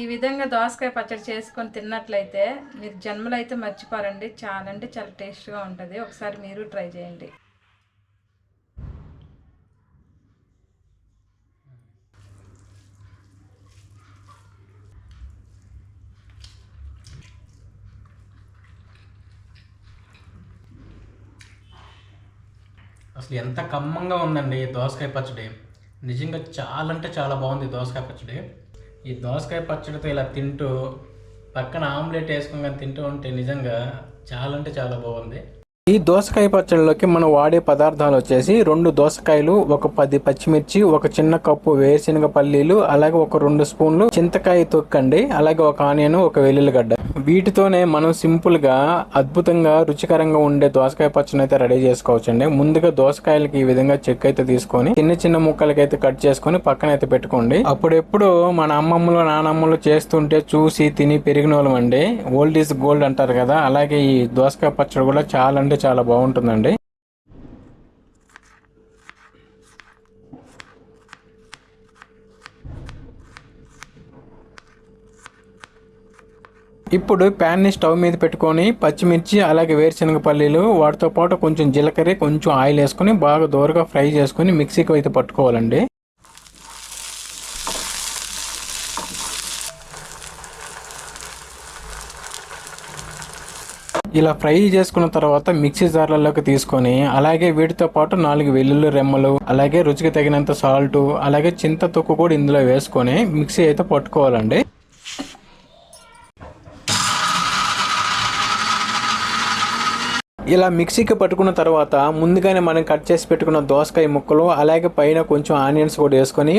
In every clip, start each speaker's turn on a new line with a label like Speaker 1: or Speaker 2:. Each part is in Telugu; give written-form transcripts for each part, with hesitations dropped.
Speaker 1: ఈ విధంగా దోసకాయ పచ్చడి చేసుకొని తిన్నట్లయితే మీరు జన్మలో అయితే మర్చిపోరండి. చాలా అంటే చాలా టేస్ట్గా ఉంటుంది. ఒకసారి మీరు ట్రై చేయండి.
Speaker 2: అసలు ఎంత కమ్మంగా ఉందండి ఈ దోసకాయ పచ్చడి. నిజంగా చాలా అంటే చాలా బాగుంది దోసకాయ పచ్చడి. ఈ దోసకాయ పచ్చడితో ఇలా తింటూ పక్కన ఆమ్లెట్ వేసుకొని తింటూ ఉంటే నిజంగా చాలా అంటే చాలా బాగుంది. ఈ దోసకాయ పచ్చడిలోకి మనం వాడే పదార్థాలు వచ్చేసి 2 దోసకాయలు, ఒక 10 పచ్చిమిర్చి, ఒక చిన్న కప్పు వేరుశనగ పల్లీలు, అలాగే ఒక 2 స్పూన్లు చింతకాయ తొక్కండి, అలాగే ఒక ఆనియన్, ఒక వెల్లుల్లిగడ్డ. వీటితోనే మనం సింపుల్ గా అద్భుతంగా రుచికరంగా ఉండే దోసకాయ పచ్చడిని అయితే రెడీ చేసుకోవచ్చండి. ముందుగా దోసకాయలకి ఈ విధంగా చెక్కు అయితే తీసుకొని చిన్న చిన్న ముక్కలకైతే కట్ చేసుకొని పక్కన అయితే పెట్టుకోండి. అప్పుడెప్పుడు మన అమ్మమ్మలు నానమ్మలు చేస్తుంటే చూసి తిని పెరిగిన వాళ్ళం అండి. ఓల్డ్ ఈజ్ గోల్డ్ అంటారు కదా, అలాగే ఈ దోసకాయ పచ్చడి కూడా చాలా అంటే చాలా బాగుంటుందండి. ఇప్పుడు ప్యాన్ ని స్టవ్ మీద పెట్టుకొని పచ్చిమిర్చి, అలాగే వేరుశనగ పల్లీలు, వాటితో పాటు కొంచెం జీలకర్ర, కొంచెం ఆయిల్ వేసుకుని బాగా దోరగా ఫ్రై చేసుకుని మిక్సీకి అయితే పట్టుకోవాలండి. ఇలా ఫ్రై చేసుకున్న తర్వాత మిక్సీ జార్లలోకి తీసుకొని అలాగే వీటితో పాటు 4 వెల్లుల్లి రెమ్మలు, అలాగే రుచికి తగినంత సాల్ట్, అలాగే చింత తొక్కు కూడా ఇందులో వేసుకొని మిక్సీ అయితే పట్టుకోవాలండి. ఇలా మిక్సీకి పట్టుకున్న తర్వాత ముందుగానే మనం కట్ చేసి పెట్టుకున్న దోసకాయ ముక్కలు, అలాగే పైన కొంచెం ఆనియన్స్ కూడా వేసుకొని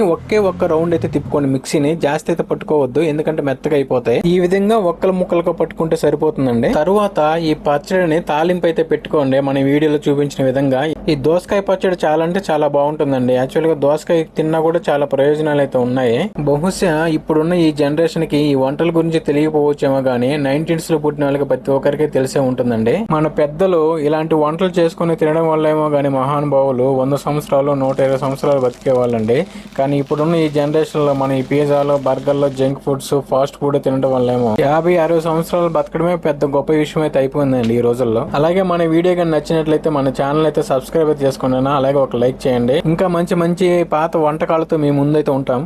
Speaker 2: ఒక్క రౌండ్ అయితే తిప్పుకోండి. మిక్సీని జాస్తి అయితే పట్టుకోవద్దు, ఎందుకంటే మెత్తగా అయిపోతాయి. ఈ విధంగా ముక్కలుగా పట్టుకుంటే సరిపోతుందండి. తరువాత ఈ పచ్చడిని తాలింపు అయితే పెట్టుకోండి. మన వీడియోలో చూపించిన విధంగా. ఈ దోసకాయ పచ్చడి చాలా అంటే చాలా బాగుంటుందండి. యాక్చువల్ గా దోసకాయ తిన్నా కూడా చాలా ప్రయోజనాలు అయితే ఉన్నాయి. బహుశా ఇప్పుడున్న ఈ జనరేషన్ కి ఈ వంటల గురించి తెలియకపోవచ్చేమో గానీ 1990s లో పుట్టిన వాళ్ళకి ప్రతి ఒక్కరికి తెలిసే ఉంటుందండి. మన పెద్దలు ఇలాంటి వంటలు చేసుకుని తినడం వల్ల ఏమో గానీ మహానుభావులు 100 సంవత్సరాలు 120 సంవత్సరాలు బతికే వాళ్ళండి. కానీ ఇప్పుడున్న ఈ జనరేషన్ లో మన ఈ పిజ్జాలు, బర్గర్లు, జంక్ ఫుడ్స్, ఫాస్ట్ ఫుడ్ తినడం వల్ల ఏమో 50-60 సంవత్సరాలు బతకడమే పెద్ద గొప్ప విషయం అయితే అయిపోయిందండి ఈ రోజుల్లో. అలాగే మన వీడియో కానీ నచ్చినట్లయితే మన ఛానల్ అయితే సబ్స్క్రైబ్ అయితే చేసుకోండి, అలాగే ఒక లైక్ చేయండి. ఇంకా మంచి మంచి పాత వంటకాలతో మీ ముందైతే ఉంటాం.